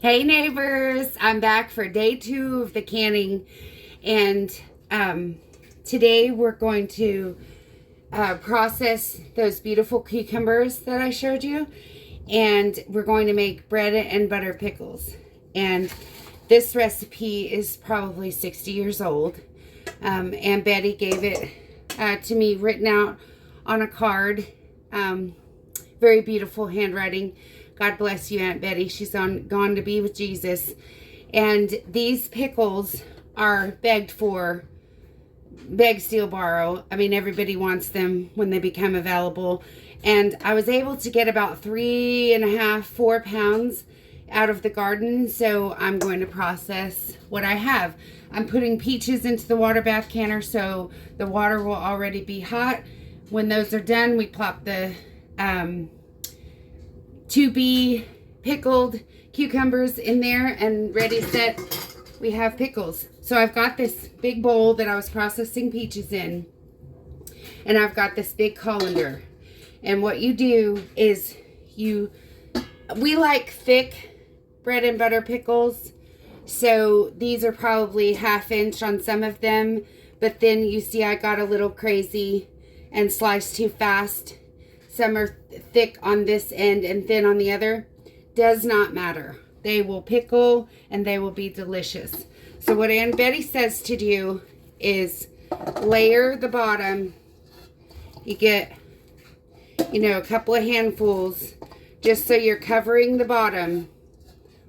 Hey neighbors, I'm back for day 2 of the canning, and today we're going to process those beautiful cucumbers that I showed you, and we're going to make bread and butter pickles. And this recipe is probably 60 years old. Aunt Betty gave it to me written out on a card. Very beautiful handwriting. God bless you, Aunt Betty. She's gone to be with Jesus. And these pickles are beg, steal, borrow. I mean, everybody wants them when they become available. And I was able to get about 3.5, 4 pounds out of the garden. So I'm going to process what I have. I'm putting peaches into the water bath canner so the water will already be hot. When those are done, we plop the to be pickled cucumbers in there, and ready, set, we have pickles. So I've got this big bowl that I was processing peaches in, and I've got this big colander. And what you do is we like thick bread and butter pickles, so these are probably 1/2 inch on some of them, but then you see I got a little crazy and sliced too fast. Some are thick on this end and thin on the other. Does not matter. They will pickle and they will be delicious. So what Aunt Betty says to do is layer the bottom. You get, a couple of handfuls just so you're covering the bottom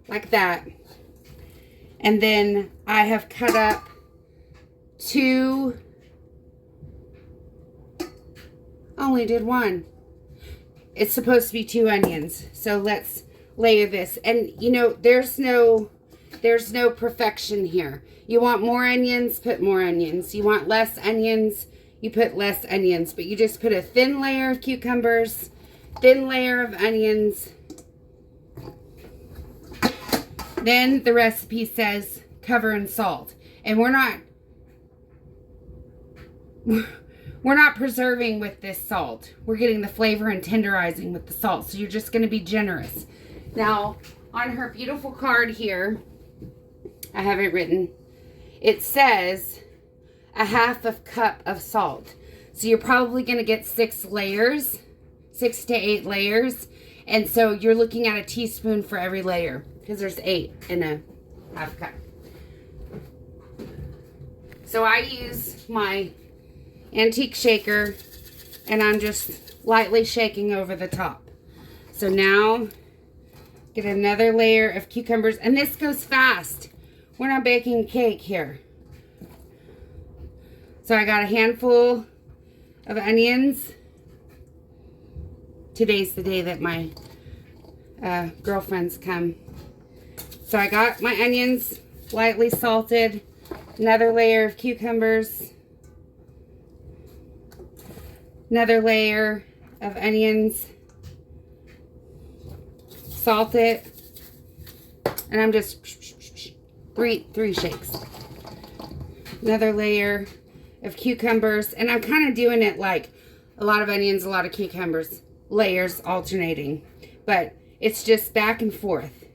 like that. And then I have cut up 2, only did 1. It's supposed to be 2 onions. So let's layer this. And there's no perfection here. You want more onions, put more onions. You want less onions, you put less onions. But you just put a thin layer of cucumbers, thin layer of onions. Then the recipe says cover in salt. And we're not preserving with this salt. We're getting the flavor and tenderizing with the salt. So you're just going to be generous. Now, on her beautiful card here, I have it written. It says 1/2 cup of salt. So you're probably going to get 6 layers, 6 to 8 layers. And so you're looking at a teaspoon for every layer, because there's 8 in a 1/2 cup. So I use my antique shaker, and I'm just lightly shaking over the top. So now get another layer of cucumbers, and this goes fast. We're not baking cake here. So I got a handful of onions. Today's the day that my girlfriends come. So I got my onions lightly salted, another layer of cucumbers, another layer of onions, salt it, and I'm just three shakes. Another layer of cucumbers, and I'm kind of doing it like a lot of onions, a lot of cucumbers, layers alternating, but it's just back and forth.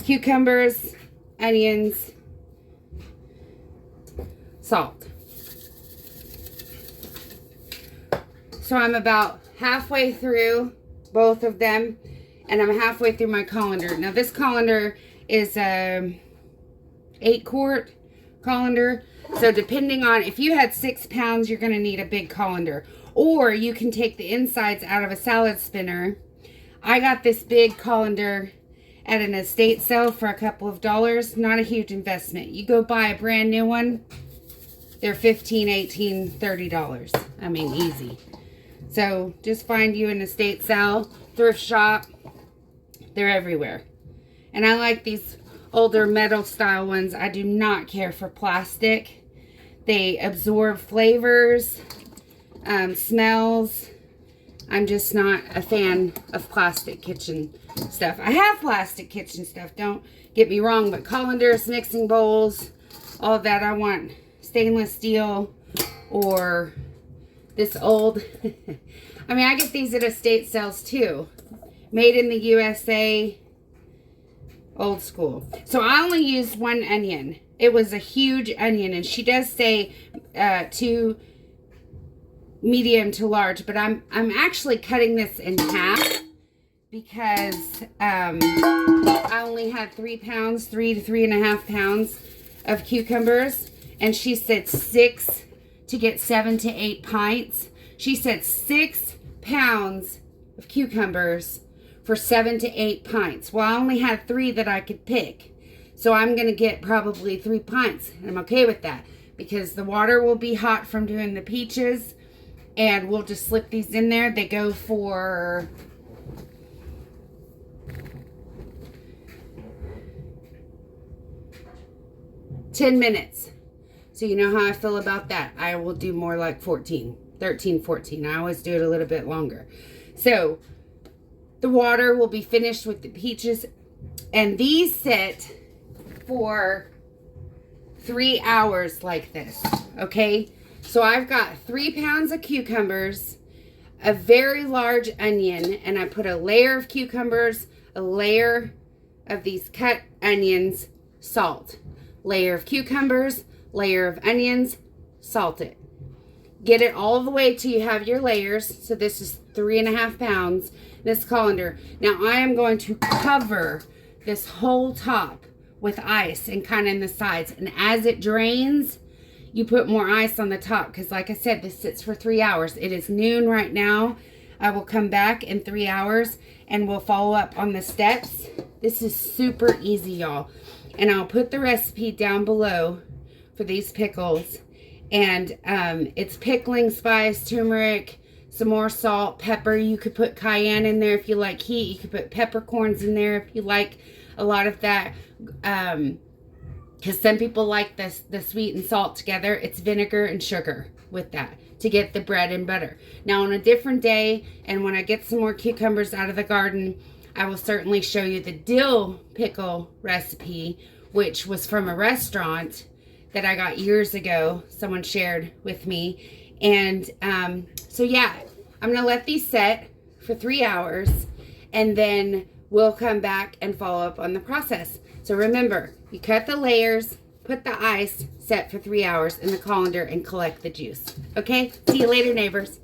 Cucumbers, onions, salt. So I'm about halfway through both of them, and I'm halfway through my colander. Now this colander is a 8-quart colander. So depending on, if you had 6 pounds, you're going to need a big colander. Or you can take the insides out of a salad spinner. I got this big colander at an estate sale for a couple of dollars. Not a huge investment. You go buy a brand new one, they're $15, $18, $30. I mean, easy. So just find you an estate sale, thrift shop. They're everywhere. And I like these older metal style ones. I do not care for plastic. They absorb flavors, smells. I'm just not a fan of plastic kitchen stuff. I have plastic kitchen stuff, don't get me wrong, but colanders, mixing bowls, all of that, I want stainless steel or this old. I mean, I get these at estate sales too. Made in the USA. Old school. So I only used one onion. It was a huge onion, and she does say 2 medium to large, but I'm actually cutting this in half because I only had 3 pounds, 3 to 3.5 pounds of cucumbers, and she said 6 to get 7 to 8 pints. She said 6 pounds of cucumbers for 7 to 8 pints. Well, I only had 3 that I could pick, so I'm gonna get probably 3 pints, and I'm okay with that because the water will be hot from doing the peaches, and we'll just slip these in there. They go for 10 minutes. So you know how I feel about that. I will do more like 13, 14. I always do it a little bit longer. So the water will be finished with the peaches, and these sit for 3 hours like this, okay? So I've got 3 pounds of cucumbers, a very large onion, and I put a layer of cucumbers, a layer of these cut onions, salt. Layer of cucumbers, layer of onions, salt it. Get it all the way till you have your layers. So this is 3.5 pounds, this colander. Now I am going to cover this whole top with ice and kind of in the sides. And as it drains, you put more ice on the top, because like I said, this sits for 3 hours. It is noon right now. I will come back in 3 hours and we'll follow up on the steps. This is super easy, y'all. And I'll put the recipe down below for these pickles. And it's pickling spice, turmeric, some more salt, pepper. You could put cayenne in there if you like heat. You could put peppercorns in there if you like a lot of that. Because some people like the sweet and salt together. It's vinegar and sugar with that to get the bread and butter. Now on a different day, and when I get some more cucumbers out of the garden, I will certainly show you the dill pickle recipe, which was from a restaurant that I got years ago. Someone shared with me. And so yeah, I'm going to let these set for 3 hours, and then we'll come back and follow up on the process. So remember, you cut the layers, put the ice, set for 3 hours in the colander, and collect the juice. Okay? See you later, neighbors.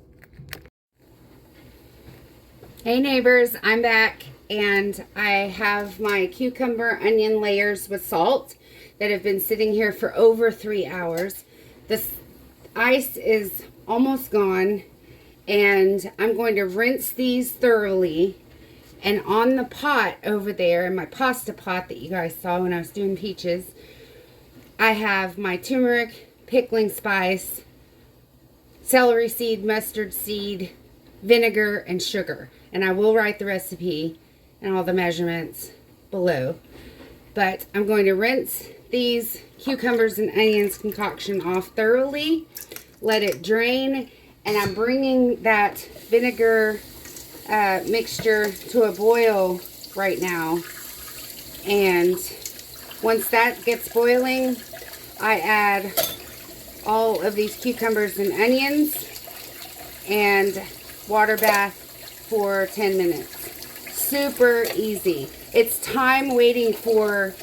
Hey neighbors, I'm back, and I have my cucumber onion layers with salt that have been sitting here for over 3 hours. This ice is almost gone, and I'm going to rinse these thoroughly. And on the pot over there, in my pasta pot that you guys saw when I was doing peaches, I have my turmeric, pickling spice, celery seed, mustard seed, vinegar, and sugar. And I will write the recipe and all the measurements below. But I'm going to rinse these cucumbers and onions concoction off thoroughly, let it drain, and I'm bringing that vinegar mixture to a boil right now. And once that gets boiling, I add all of these cucumbers and onions and water bath for 10 minutes. Super easy. It's time waiting for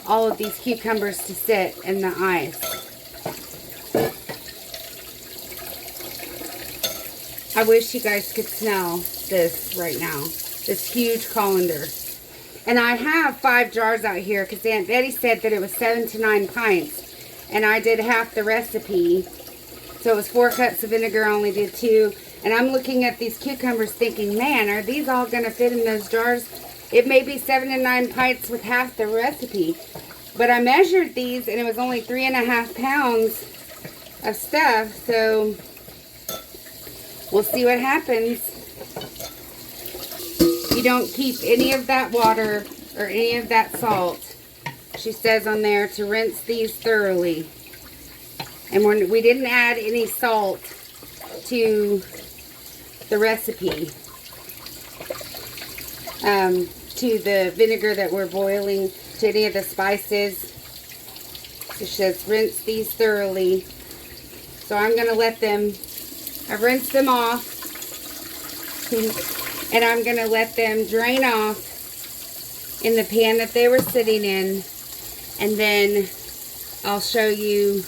all of these cucumbers to sit in the ice. I wish you guys could smell this right now. This huge colander. And I have 5 jars out here because Aunt Betty said that it was 7 to 9 pints. And I did half the recipe. So it was 4 cups of vinegar. I only did 2. And I'm looking at these cucumbers thinking, man, are these all going to fit in those jars? It may be 7 to 9 pints with half the recipe. But I measured these and it was only 3.5 pounds of stuff. So we'll see what happens. You don't keep any of that water or any of that salt. She says on there to rinse these thoroughly. And we didn't add any salt to the recipe, to the vinegar that we're boiling, to any of the spices. So she says rinse these thoroughly. So I'm going to let them, I've rinsed them off, and I'm going to let them drain off in the pan that they were sitting in, and then I'll show you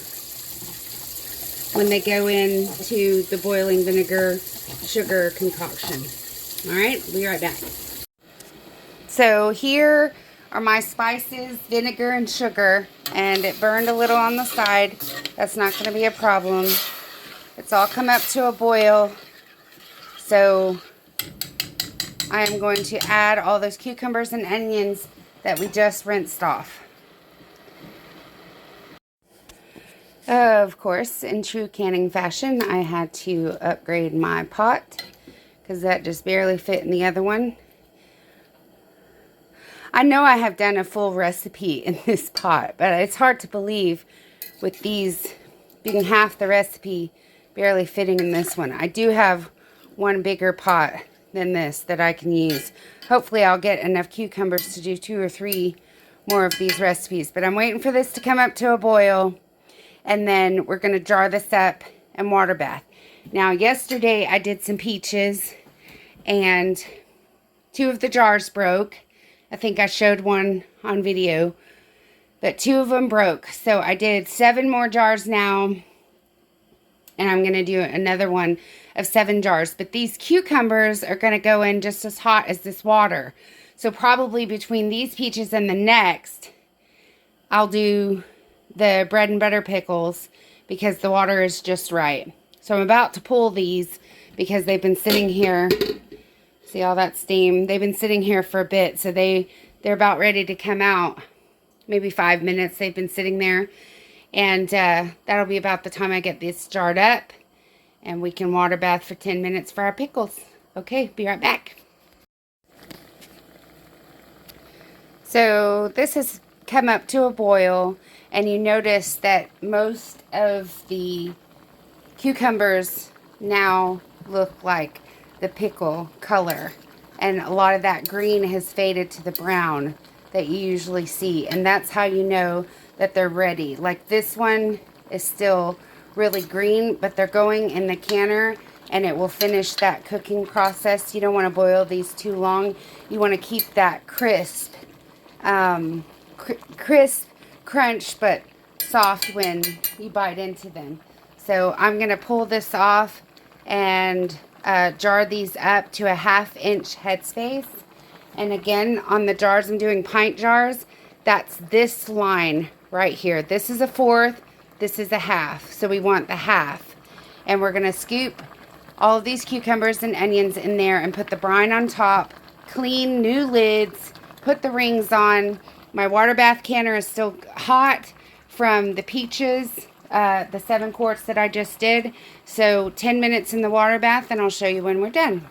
when they go into the boiling vinegar sugar concoction. Alright, we'll be right back. So here are my spices, vinegar and sugar, and it burned a little on the side. That's not going to be a problem. It's all come up to a boil. So I am going to add all those cucumbers and onions that we just rinsed off. Of course, in true canning fashion, I had to upgrade my pot because that just barely fit in the other one. I know I have done a full recipe in this pot, but it's hard to believe with these being half the recipe barely fitting in this one. I do have one bigger pot than this that I can use. Hopefully I'll get enough cucumbers to do 2 or 3 more of these recipes, but I'm waiting for this to come up to a boil. And then we're going to jar this up and water bath. Now, yesterday I did some peaches and 2 of the jars broke. I think I showed one on video, but 2 of them broke. So I did 7 more jars now, and I'm going to do another one of 7 jars. But these cucumbers are going to go in just as hot as this water. So probably between these peaches and the next, I'll do the bread and butter pickles because the water is just right. So I'm about to pull these because they've been sitting here. See all that steam? They've been sitting here for a bit, so they're about ready to come out. Maybe 5 minutes they've been sitting there, and that'll be about the time I get this jarred up, and we can water bath for 10 minutes for our pickles. Okay, be right back. So this has come up to a boil, and you notice that most of the cucumbers now look like the pickle color, and a lot of that green has faded to the brown that you usually see, and that's how you know that they're ready. Like this one is still really green, but they're going in the canner and it will finish that cooking process. You don't want to boil these too long. You want to keep that crisp crunch, but soft when you bite into them. So I'm going to pull this off and jar these up to a 1/2 inch headspace. And again, on the jars, I'm doing pint jars. That's this line right here. This is a 1/4, this is a 1/2. So we want the 1/2. And we're going to scoop all of these cucumbers and onions in there and put the brine on top. Clean, new lids. Put the rings on. My water bath canner is still hot from the peaches, the 7 quarts that I just did. So 10 minutes in the water bath, and I'll show you when we're done.